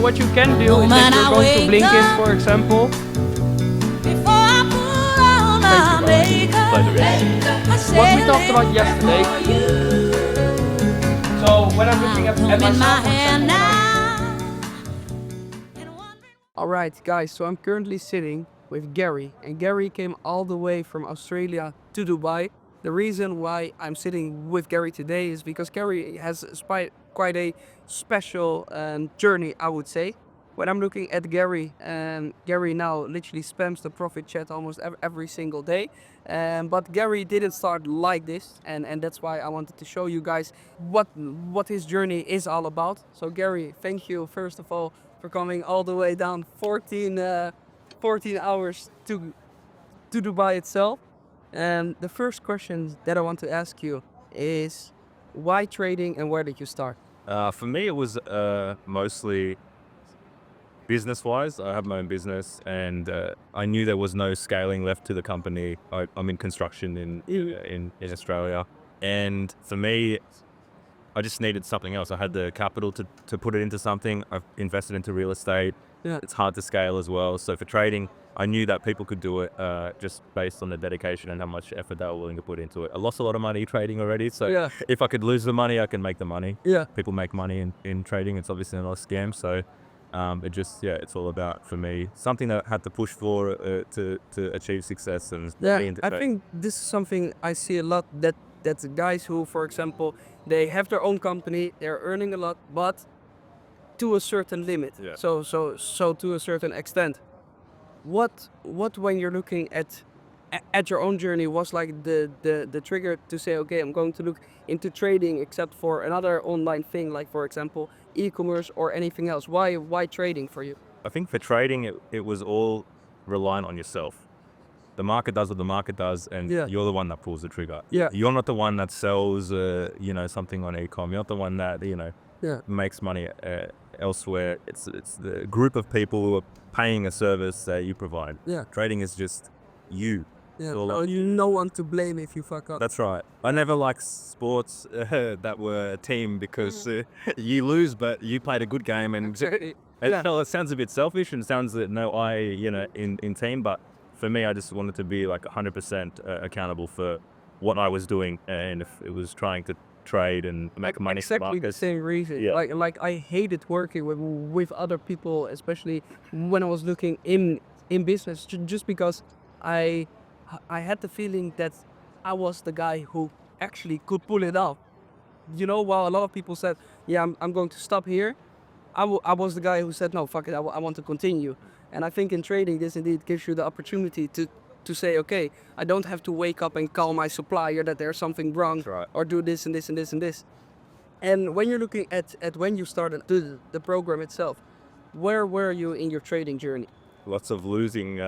what you can do is if you're going to Blinkist, for example. What we talked about yesterday. So when I'm looking at myself, alright guys, so I'm currently sitting with Gary, and Gary came all the way from Australia to Dubai. The reason why I'm sitting with Gary today is because Gary has quite a special journey, I would say. When I'm looking at Gary, Gary now literally spams the profit chat almost every single day. But Gary didn't start like this, and that's why I wanted to show you guys what his journey is all about. So Gary, thank you first of all for coming all the way down 14 hours to Dubai itself. And the first question that I want to ask you is, why trading and where did you start? For me, it was mostly business-wise. I have my own business, and I knew there was no scaling left to the company. I'm in construction in Australia, and for me, I just needed something else. I had the capital to put it into something. I've invested into real estate. Yeah. It's hard to scale as well. So for trading, I knew that people could do it just based on the dedication and how much effort they were willing to put into it. I lost a lot of money trading already. So Yeah. if I could lose the money, I can make the money. Yeah. People make money in trading. It's obviously not a scam. So it's all about, for me, something that I had to push for to achieve success. And I think this is something I see a lot, that's guys who, for example, they have their own company, they're earning a lot, but to a certain limit. Yeah. So to a certain extent. What when you're looking at your own journey was like the trigger to say, okay, I'm going to look into trading, except for another online thing, like for example e-commerce or anything else? Why trading for you? I think for trading, it was all reliant on yourself. The market does what the market does, and Yeah. you're the one that pulls the trigger. Yeah. You're not the one that sells, something on e-com. You're not the one that, Yeah. makes money elsewhere. It's the group of people who are paying a service that you provide. Yeah. Trading is just you. Yeah. So, Well, you no one to blame if you fuck up. That's right. I never liked sports that were a team because you lose, but you played a good game, and it sounds a bit selfish and sounds that in team, but for me, I just wanted to be like 100% accountable for what I was doing, and if it was trying to trade and make money. Exactly the same reason. Yeah. Like I hated working with other people, especially when I was looking in business, just because I had the feeling that I was the guy who actually could pull it off. While a lot of people said, yeah, I'm going to stop here, I was the guy who said, no, fuck it, I want to continue. And I think in trading, this indeed gives you the opportunity to say, okay, I don't have to wake up and call my supplier that there's something wrong. That's right. Or do this and this and this and this. And when you're looking at when you started the program itself, where were you in your trading journey? Lots of losing,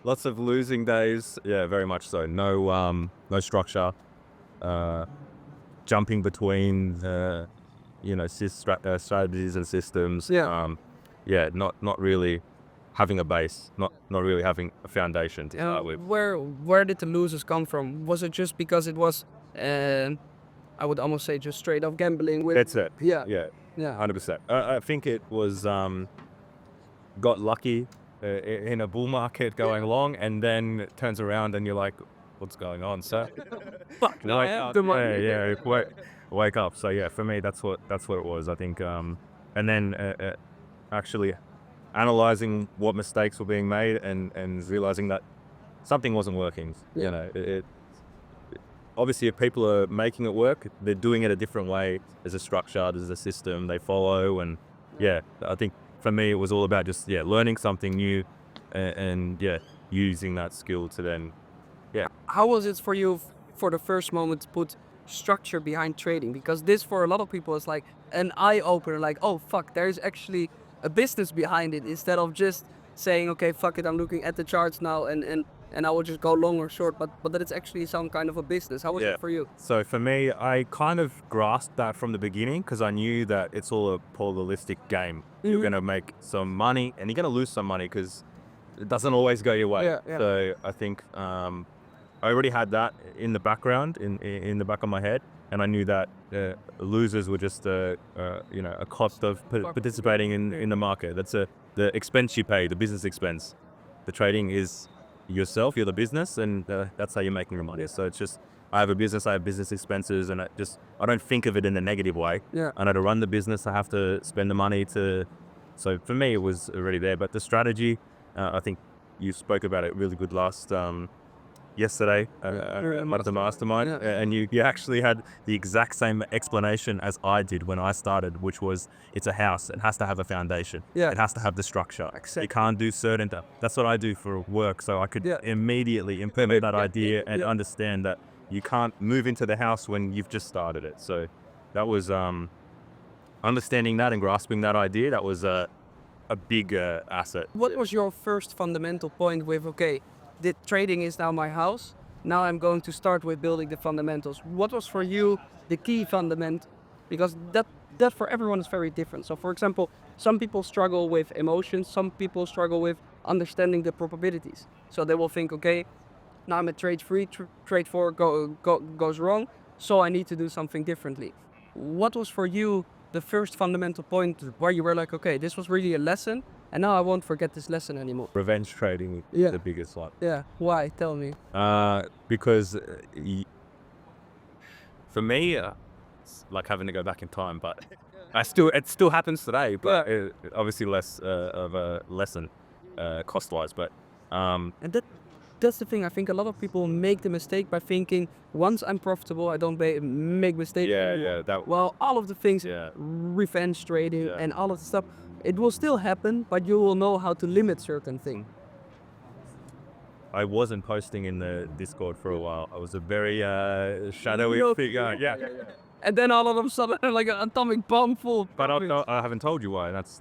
lots of losing days. Yeah, very much so. No structure. Jumping between, strategies and systems. Yeah. Not really having a base, not really having a foundation to start with. Where did the losers come from? Was it just because it was, I would almost say, just straight up gambling with? That's it. Yeah. Yeah. Yeah. 100%. I think it was got lucky in a bull market going along, and then it turns around and you're like, what's going on? So Fuck. no, I have the money. yeah. Wake up. So yeah, for me, that's what it was. I think, and then actually analyzing what mistakes were being made and realizing that something wasn't working. Yeah. Obviously, if people are making it work, they're doing it a different way. There's a structure, there's a system they follow, and I think for me it was all about just learning something new, and using that skill to then How was it for you for the first moment to put structure behind trading? Because this for a lot of people is like an eye opener, like, oh fuck, there's actually a business behind it, instead of just saying, okay, fuck it, I'm looking at the charts now and I will just go long or short, but that it's actually some kind of a business. How was it for you? So for me, I kind of grasped that from the beginning because I knew that it's all a probabilistic game. You're going to make some money and you're going to lose some money because it doesn't always go your way. Yeah. So I think I already had that in the background, in the back of my head. and I knew that losers were just a cost of participating in the market. That's the expense you pay, the business expense. The trading is yourself, you're the business, and that's how you're making your money. So it's just, I have a business, I have business expenses, and I don't think of it in a negative way. Yeah. I know to run the business, I have to spend the money to. So for me, it was already there. But the strategy, I think you spoke about it really good last yesterday at the mastermind, and you actually had the exact same explanation as I did when I started, which was it's a house. It has to have a foundation. Yeah. It has to have the structure. Exactly. You can't do certain stuff. That's what I do for work, so I could Yeah. immediately implement that idea and Yeah. understand that you can't move into the house when you've just started it. So that was understanding that and grasping that idea. That was a big asset. What was your first fundamental point with, okay, the trading is now my house, now I'm going to start with building the fundamentals. What was for you the key fundament? Because that for everyone is very different. So for example, some people struggle with emotions, some people struggle with understanding the probabilities. So they will think, okay, now I'm at trade 3, trade 4 goes wrong, so I need to do something differently. What was for you the first fundamental point where you were like, okay, this was really a lesson, and now I won't forget this lesson anymore? Revenge trading is Yeah. the biggest one. Yeah. Why? Tell me. Because for me, it's like having to go back in time, but it still happens today, but obviously less of a lesson cost wise. But And that's the thing. I think a lot of people make the mistake by thinking, once I'm profitable, I don't make mistakes anymore. Well, all of the things, revenge trading and all of the stuff, it will still happen, but you will know how to limit certain things. I wasn't posting in the Discord for a while. I was a very shadowy figure. Yeah. And then all of a sudden, like an atomic bomb full. But I haven't told you why. That's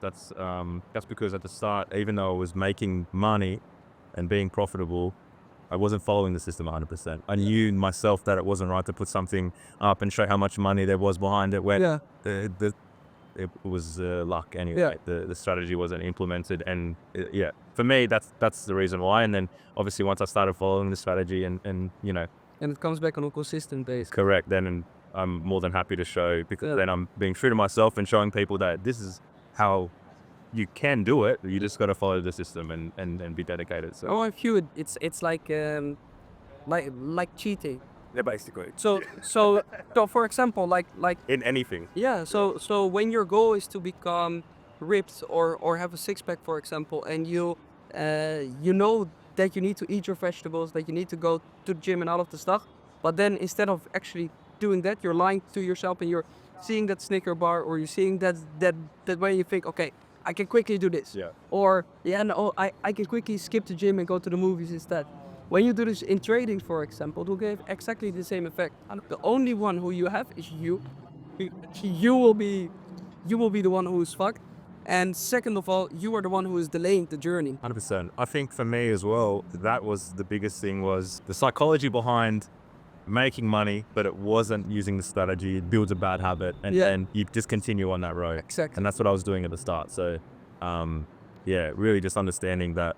because at the start, even though I was making money and being profitable, I wasn't following the system 100%. I knew myself that it wasn't right to put something up and show how much money there was behind it. When it was luck anyway. The strategy wasn't implemented, and for me, that's the reason why. And then obviously once I started following the strategy and And it comes back on a consistent basis. correct, then I'm more than happy to show, because then I'm being true to myself and showing people that this is how you can do it. You just got to follow the system and be dedicated. So I view it's like cheating. yeah, basically. So for example, like In anything. yeah. So when your goal is to become ripped or have a six pack, for example, and you know that you need to eat your vegetables, that you need to go to the gym and all of the stuff, but then instead of actually doing that, you're lying to yourself and you're seeing that Snicker bar, or you're seeing that way, you think, okay, I can quickly do this. Yeah. Or I can quickly skip the gym and go to the movies instead. When you do this in trading, for example, it will give exactly the same effect. And the only one who you have is you. You will be the one who is fucked. And second of all, you are the one who is delaying the journey. 100%. I think for me as well, that was the biggest thing, was the psychology behind making money, but it wasn't using the strategy. It builds a bad habit, and then you just continue on that road. Exactly. And that's what I was doing at the start. So, really just understanding that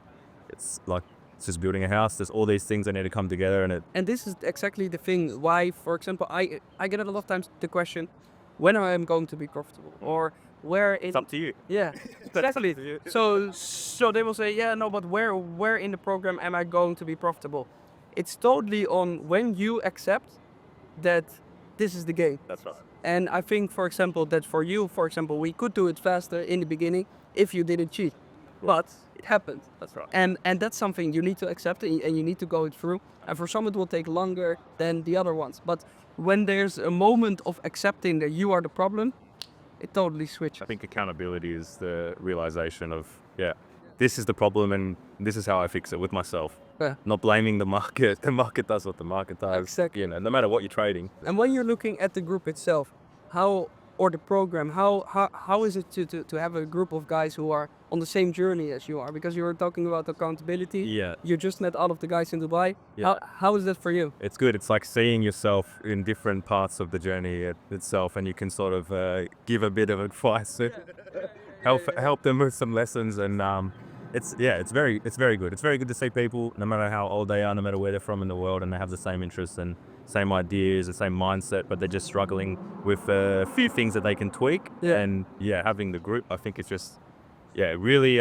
it's like, it's just building a house. There's all these things that need to come together, And this is exactly the thing why, for example, I get a lot of times the question, when am I going to be profitable? Or where in... it's up to you. Yeah, exactly. So they will say, yeah, no, but where in the program am I going to be profitable? It's totally on when you accept that this is the game. That's right. And I think, for example, that for you, we could do it faster in the beginning if you didn't cheat. But it happened. That's right. And that's something you need to accept, and you need to go it through. And for some it will take longer than the other ones. But when there's a moment of accepting that you are the problem, it totally switches. I think accountability is the realization of, this is the problem and this is how I fix it with myself. Yeah. Not blaming the market. The market does what the market does. Exactly. No matter what you're trading. And when you're looking at the group itself, or the program, how is it to have a group of guys who are on the same journey as you are? Because you were talking about accountability. Yeah. You just met all of the guys in Dubai. Yeah. How is that for you? It's good. It's like seeing yourself in different parts of the journey itself, and you can sort of give a bit of advice, help them with some lessons, and it's very good. It's very good to see people, no matter how old they are, no matter where they're from in the world, and they have the same interests, and same ideas, the same mindset, but they're just struggling with a few things that they can tweak. Yeah. And yeah, having the group, I think it's just, yeah, it really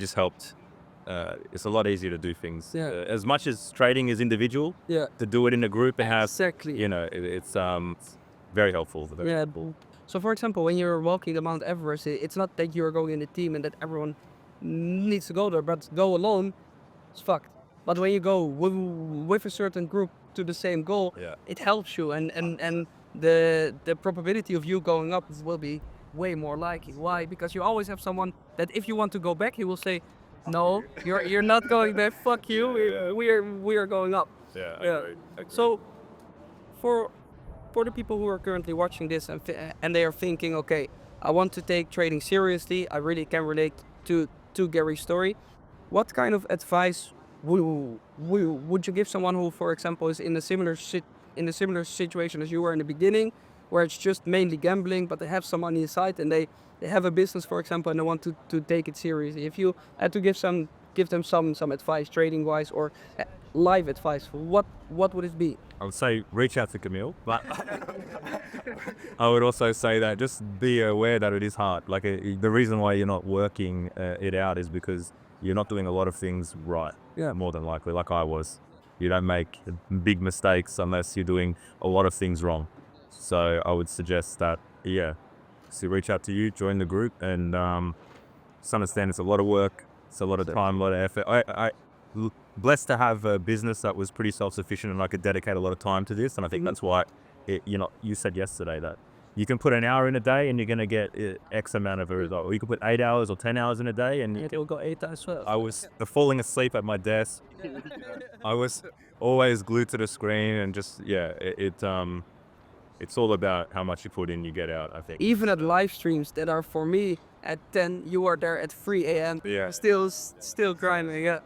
just helped. It's a lot easier to do things. Yeah. As much as trading is individual, Yeah. to do it in a group and have, Exactly. you know, it's very helpful. Yeah. So for example, when you're walking the Mount Everest, it's not that you're going in a team and that everyone needs to go there, but go alone, it's fucked. But when you go with a certain group to the same goal, Yeah. it helps you, and the probability of you going up will be way more likely. Why? Because you always have someone that if you want to go back, he will say, "No, you're not going there. Fuck you. We are going up." Yeah. Yeah. So for the people who are currently watching this and they are thinking, okay, I want to take trading seriously. I really can relate to Gary's story. What kind of advice would you give someone who, for example, is in a similar situation as you were in the beginning, where it's just mainly gambling, but they have some money aside and they have a business, for example, and they want to take it seriously? If you had to give them some advice, trading wise or life advice, what would it be? I would say reach out to Camille, but I would also say that just be aware that it is hard. Like the reason why you're not working it out is because you're not doing a lot of things right. Yeah. More than likely, like I was. You don't make big mistakes unless you're doing a lot of things wrong. So I would suggest that, yeah, so reach out to you, join the group, and just understand it's a lot of work, it's a lot of time, a lot of effort. I blessed to have a business that was pretty self-sufficient and I could dedicate a lot of time to this. And I think that's why, you said yesterday that you can put an hour in a day and you're going to get X amount of a result. Or you can put 8 hours or 10 hours in a day and It will go 8 as well. I was falling asleep at my desk. I was always glued to the screen and just, yeah, it's all about how much you put in, you get out, I think. Even at live streams that are for me at 10, you are there at 3 a.m. Yeah. Still grinding. Yeah.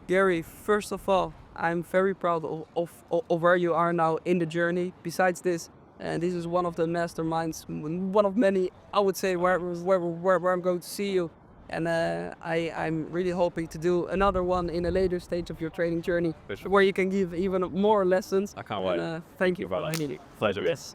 Gary, first of all, I'm very proud of where you are now in the journey. Besides this, and this is one of the masterminds, one of many, I would say, where I'm going to see you. And I'm really hoping to do another one in a later stage of your trading journey, For sure. where you can give even more lessons. I can't wait. And, thank you for Brother. joining. Pleasure. Yes.